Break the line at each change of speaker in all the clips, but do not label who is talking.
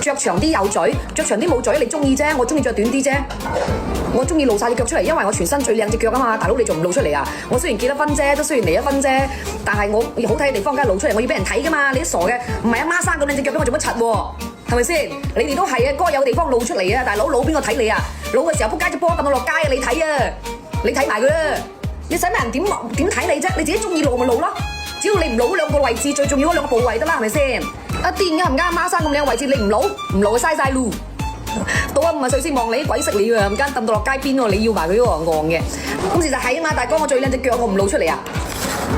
着長啲有嘴，着長啲冇嘴，你中意啫，我中意着短啲啫。我中意露晒隻腳出嚟，因為我全身最靚隻腳啊嘛！大佬你仲唔露出嚟啊？我雖然結咗婚啫，都雖然離咗婚啫，但係我好睇嘅地方梗係露出嚟，我要俾人睇噶嘛！你都傻嘅，唔係阿媽生咁靚隻腳俾我做乜柒喎？係咪先？你哋都係啊，該有地方露出嚟啊！大佬露邊個睇你啊？露嘅時候撲街隻波抌到落街啊！你睇啊！你睇埋佢啦！你使咩人點睇你啫？你自己中意露咪露咯！只要你唔露兩個位置，最重要嗰兩個部位得啦，係咪先？阿癲嘅唔啱媽生咁靚位置，你唔露就嘥晒嚕。到啊50歲先望你，鬼識你啊！唔間抌到落街邊喎，你要埋佢喎，戇嘅。咁事實係啊嘛，大哥我最靚隻腳，我唔露出嚟啊！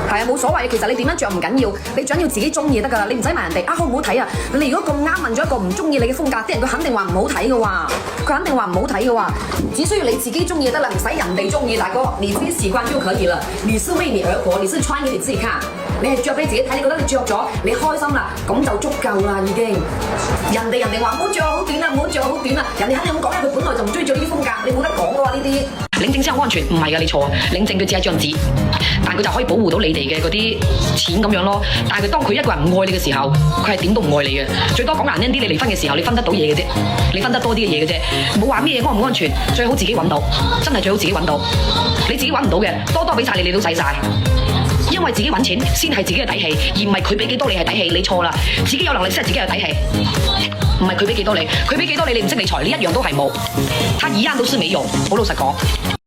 係啊，冇所謂，其實你點樣着唔緊要，你最緊要自己中意得㗎啦，你唔使問人哋啊好唔好睇啊！你如果咁啱問咗一個唔中意你嘅風格，啲人佢肯定話唔好睇嘅話，佢肯定話唔好睇嘅話，只需要你自己中意就得啦，唔使人哋中意，大哥，你自己習慣就可以了。你是為你而活，你是穿給你自己看，你係着俾自己睇，你覺得你着咗你開心啦，咁就足夠啦已經。人哋話唔好着好短啊，唔好着好短啊，人哋肯定咁講啦，佢本來就唔中意着呢啲風格，你冇得講嘅喎呢啲。
領證先係安全，唔係㗎，你錯。領證佢只係張紙，但佢就可以保護到你哋嘅嗰啲錢咁樣咯。但係佢當佢一個人唔愛你嘅時候，佢係點都唔愛你嘅。最多講難聽啲，你離婚嘅時候，你分得到嘢嘅啫，你分得多啲嘅嘢嘅啫。冇話咩嘢安唔安全，最好自己揾到，真係最好自己揾到。你自己揾唔到嘅，多多俾晒你，你都使晒。因為自己揾錢先係自己嘅底氣，而唔係佢俾幾多你係底氣。你錯啦，自己有能力先係自己嘅底氣，唔係佢俾幾多你，佢俾幾多你，你唔識理財，你一樣都係冇。他一樣都是沒有，好老實講。